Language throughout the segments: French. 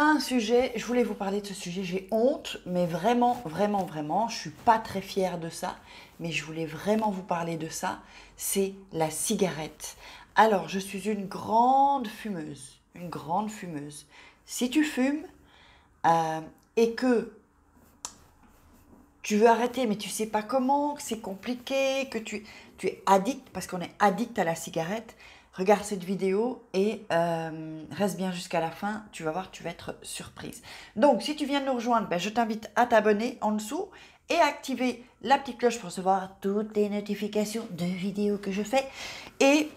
un sujet, je voulais vous parler de ce sujet, j'ai honte, mais vraiment, vraiment, vraiment, je suis pas très fière de ça, mais je voulais vraiment vous parler de ça, c'est la cigarette. Alors, je suis une grande fumeuse, une grande fumeuse. Si tu fumes euh, et que tu veux arrêter, mais tu sais pas comment, que c'est compliqué, que tu es addict, parce qu'on est addict à la cigarette, regarde cette vidéo et reste bien jusqu'à la fin, tu vas voir, tu vas être surprise. Donc, si tu viens de nous rejoindre, ben, je t'invite à t'abonner en dessous et à activer la petite cloche pour recevoir toutes les notifications de vidéos que je fais. Et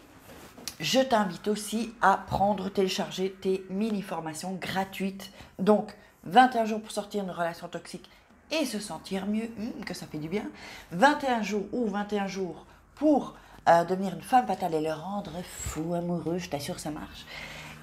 je t'invite aussi à prendre, télécharger tes mini-formations gratuites. Donc, 21 jours pour sortir d'une relation toxique et se sentir mieux, que ça fait du bien. 21 jours ou 21 jours pour devenir une femme fatale et le rendre fou amoureux, je t'assure ça marche.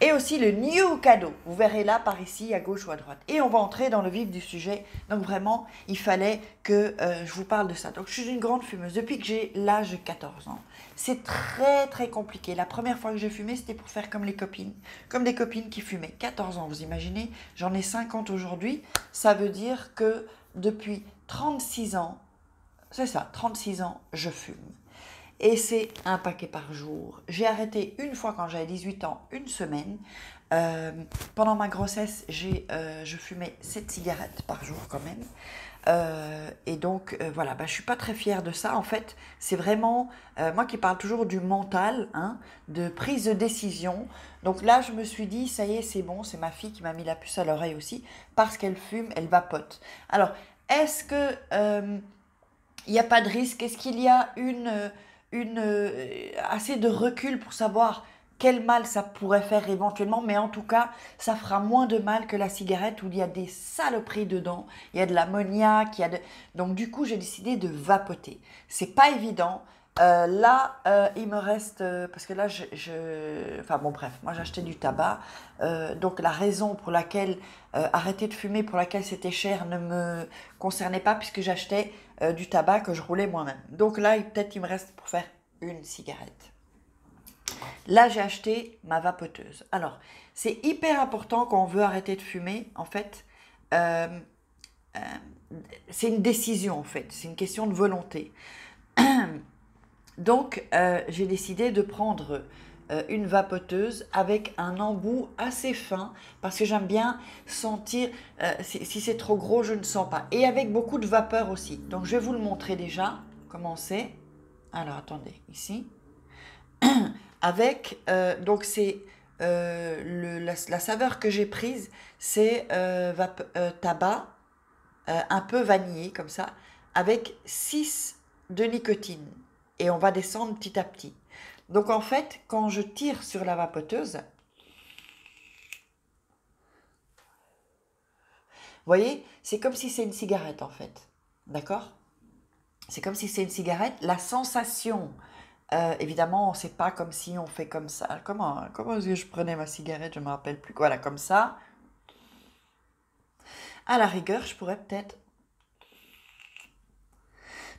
Et aussi le new cadeau, vous verrez là par ici à gauche ou à droite. Et on va entrer dans le vif du sujet, donc vraiment il fallait que je vous parle de ça. Donc je suis une grande fumeuse depuis que j'ai l'âge de 14 ans. C'est très très compliqué. La première fois que j'ai fumé c'était pour faire comme les copines, comme des copines qui fumaient. 14 ans, vous imaginez, j'en ai 50 aujourd'hui, ça veut dire que depuis 36 ans, c'est ça, 36 ans, je fume. Et c'est un paquet par jour. J'ai arrêté une fois quand j'avais 18 ans, une semaine. Pendant ma grossesse, je fumais 7 cigarettes par jour quand même. Et donc, voilà, je ne suis pas très fière de ça. En fait, c'est vraiment, moi qui parle toujours du mental, hein, de prise de décision. Donc là, je me suis dit, ça y est, c'est bon, c'est ma fille qui m'a mis la puce à l'oreille aussi, parce qu'elle fume, elle vapote. Alors, est-ce que il n'y a pas de risque? Est-ce qu'il y a assez de recul pour savoir quel mal ça pourrait faire éventuellement, mais en tout cas, ça fera moins de mal que la cigarette où il y a des saloperies dedans, il y a de l'ammoniac, donc du coup, j'ai décidé de vapoter. C'est pas évident. Il me reste, parce que là, enfin bon, bref, moi j'ai acheté du tabac, donc la raison pour laquelle arrêter de fumer, pour laquelle c'était cher, ne me concernait pas, puisque j'achetais du tabac que je roulais moi-même. Donc là, peut-être il me reste pour faire une cigarette. Là, j'ai acheté ma vapoteuse. Alors, c'est hyper important quand on veut arrêter de fumer, en fait, euh, euh, c'est une décision, en fait, c'est une question de volonté. Donc, j'ai décidé de prendre une vapoteuse avec un embout assez fin parce que j'aime bien sentir, si c'est trop gros, je ne sens pas. Et avec beaucoup de vapeur aussi. Donc, je vais vous le montrer déjà comment c'est. Alors, attendez, ici. Avec, donc c'est la saveur que j'ai prise, c'est tabac, un peu vanillé comme ça, avec 6 de nicotine. Et on va descendre petit à petit. Donc en fait, quand je tire sur la vapoteuse, vous voyez, c'est comme si c'est une cigarette en fait. D'accord? C'est comme si c'est une cigarette. La sensation, évidemment, c'est pas comme si on fait comme ça. Comment est-ce que je prenais ma cigarette? Je me rappelle plus. Voilà, comme ça. À la rigueur, je pourrais peut-être.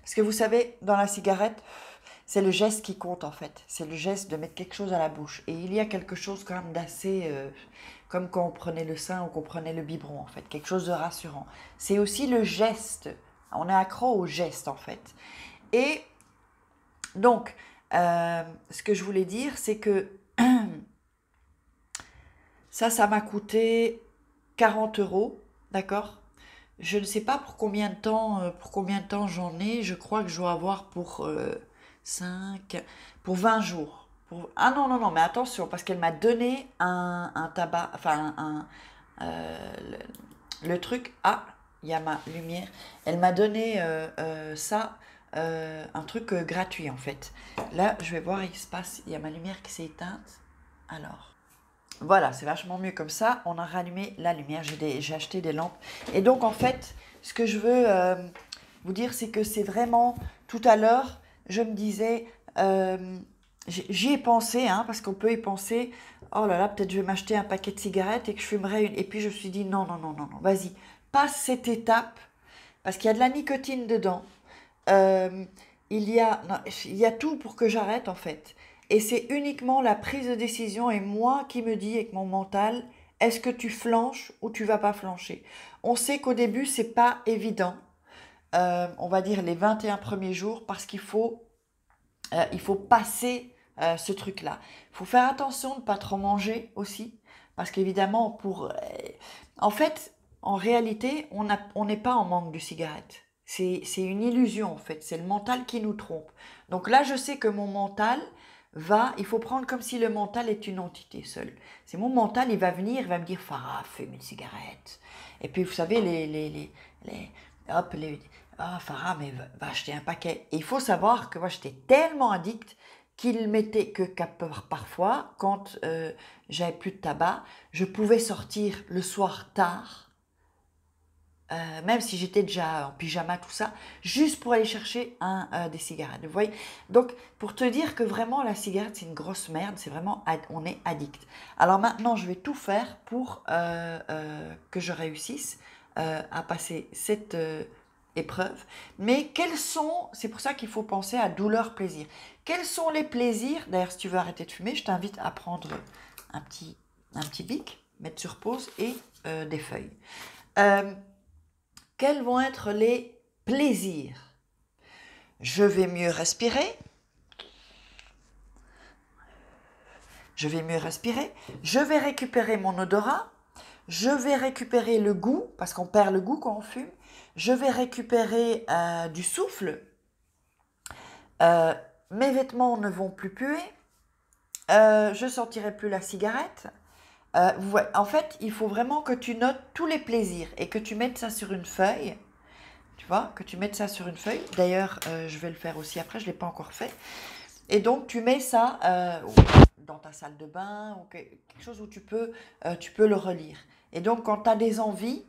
Parce que vous savez, dans la cigarette, c'est le geste qui compte en fait. C'est le geste de mettre quelque chose à la bouche. Et il y a quelque chose quand même d'assez. Comme quand on prenait le sein ou qu'on prenait le biberon en fait. Quelque chose de rassurant. C'est aussi le geste. On est accro au geste en fait. Et donc, ce que je voulais dire, c'est que ça m'a coûté 40 euros, d'accord? Je ne sais pas pour combien de temps j'en ai. Je crois que je dois avoir pour 5, pour 20 jours. Ah non, non, non, mais attention, parce qu'elle m'a donné un tabac, enfin, le truc. Ah, il y a ma lumière. Elle m'a donné ça, un truc gratuit en fait. Là, je vais voir, il se passe, il y a ma lumière qui s'est éteinte. Alors. Voilà, c'est vachement mieux comme ça. On a rallumé la lumière. J'ai acheté des lampes. Et donc, en fait, ce que je veux vous dire, c'est que c'est vraiment... Tout à l'heure, je me disais... j'y ai pensé, hein, parce qu'on peut y penser. Oh là là, peut-être je vais m'acheter un paquet de cigarettes et que je fumerai une. Et puis, je me suis dit, non, non, non, non, non. Vas-y, passe cette étape. Parce qu'il y a de la nicotine dedans. Euh, non, il y a tout pour que j'arrête, en fait. Et c'est uniquement la prise de décision et moi qui me dis avec mon mental, est-ce que tu flanches ou tu vas pas flancher? On sait qu'au début, c'est pas évident, on va dire les 21 premiers jours, parce qu'il faut passer ce truc-là. Il faut faire attention de ne pas trop manger aussi, parce qu'évidemment, en fait, en réalité, on n'est pas en manque de cigarettes. C'est une illusion, en fait. C'est le mental qui nous trompe. Donc là, je sais que mon mental il faut prendre comme si le mental est une entité seule. C'est mon mental, il va venir, il va me dire, Farah, fume une cigarette. Et puis, vous savez, ah, Farah, mais va acheter un paquet. Et il faut savoir que moi, j'étais tellement addict parfois, quand j'avais plus de tabac, je pouvais sortir le soir tard, même si j'étais déjà en pyjama, tout ça, juste pour aller chercher des cigarettes. Vous voyez? Donc, pour te dire que vraiment, la cigarette, c'est une grosse merde, c'est vraiment, on est addict. Alors maintenant, je vais tout faire pour que je réussisse à passer cette épreuve. Mais c'est pour ça qu'il faut penser à douleur, plaisir. Quels sont les plaisirs? D'ailleurs, si tu veux arrêter de fumer, je t'invite à prendre un petit bic, mettre sur pause et des feuilles. Quels vont être les plaisirs? Je vais mieux respirer. Je vais récupérer mon odorat. Je vais récupérer le goût, parce qu'on perd le goût quand on fume. Je vais récupérer du souffle. Mes vêtements ne vont plus puer. Je ne sentirai plus la cigarette. En fait, il faut vraiment que tu notes tous les plaisirs et que tu mettes ça sur une feuille. Tu vois, que tu mettes ça sur une feuille. D'ailleurs, je vais le faire aussi après, je ne l'ai pas encore fait. Et donc, tu mets ça dans ta salle de bain ou quelque chose où tu peux le relire. Et donc, quand tu as des envies,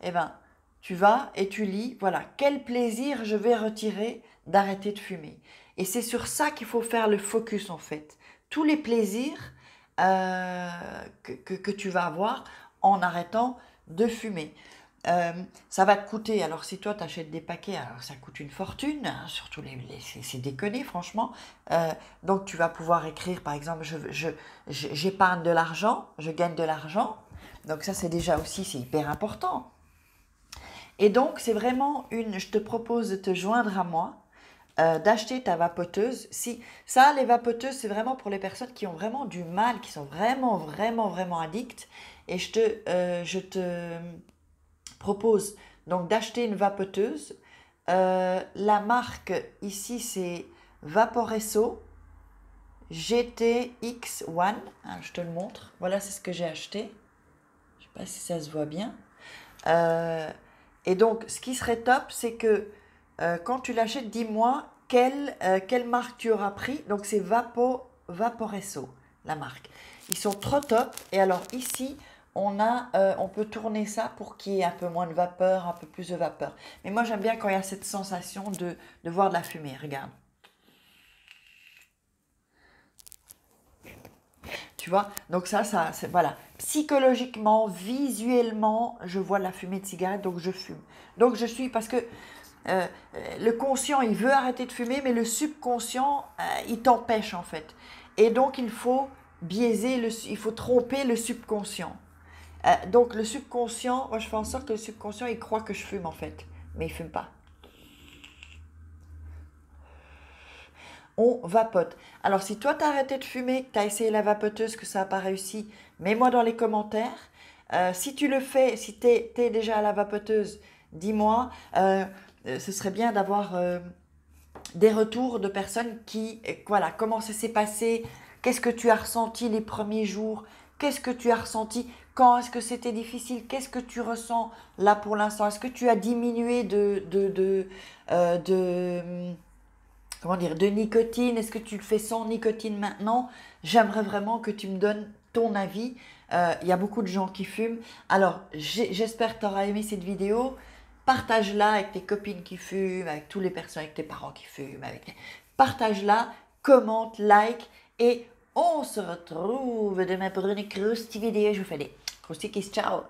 eh ben, tu vas et tu lis, voilà, quel plaisir je vais retirer d'arrêter de fumer. Et c'est sur ça qu'il faut faire le focus, en fait. Tous les plaisirs que tu vas avoir en arrêtant de fumer. Ça va te coûter, alors si toi tu achètes des paquets, alors ça coûte une fortune, surtout c'est déconné franchement. Donc tu vas pouvoir écrire par exemple, j'épargne de l'argent, je gagne de l'argent. Donc ça c'est déjà aussi, c'est hyper important. Et donc c'est vraiment je te propose de te joindre à moi, d'acheter ta vapoteuse. Les vapoteuses, c'est vraiment pour les personnes qui ont vraiment du mal, qui sont vraiment, vraiment, vraiment addictes. Et je te propose donc d'acheter une vapoteuse. La marque ici, c'est Vaporesso GTX1. Je te le montre. Voilà, c'est ce que j'ai acheté. Je ne sais pas si ça se voit bien. Et donc, ce qui serait top, c'est que quand tu l'achètes, dis-moi quelle marque tu auras pris. Donc, c'est Vaporesso, la marque. Ils sont trop top. Et alors, ici, on peut tourner ça pour qu'il y ait un peu moins de vapeur, un peu plus de vapeur. Mais moi, j'aime bien quand il y a cette sensation de voir de la fumée. Regarde. Tu vois? Donc voilà. Psychologiquement, visuellement, je vois la fumée de cigarette, donc je fume. Donc parce que le conscient, il veut arrêter de fumer, mais le subconscient, il t'empêche en fait. Et donc, il faut il faut tromper le subconscient. Donc, le subconscient, moi, je fais en sorte que le subconscient, il croit que je fume en fait, mais il ne fume pas. On vapote. Alors, si toi, tu as arrêté de fumer, que tu as essayé la vapoteuse, que ça n'a pas réussi, mets-moi dans les commentaires. Si tu le fais, si tu es déjà à la vapoteuse, dis-moi. Ce serait bien d'avoir des retours de personnes voilà, comment ça s'est passé, qu'est-ce que tu as ressenti les premiers jours, qu'est-ce que tu as ressenti, quand est-ce que c'était difficile, qu'est-ce que tu ressens là pour l'instant, est-ce que tu as diminué comment dire, de nicotine, est-ce que tu le fais sans nicotine maintenant? J'aimerais vraiment que tu me donnes ton avis. Il y a beaucoup de gens qui fument. Alors, j'espère que tu auras aimé cette vidéo. Partage-la avec tes copines qui fument, avec toutes les personnes, avec tes parents qui fument. Partage-la, commente, like et on se retrouve demain pour une croustille vidéo. Je vous fais des croustilles. Ciao!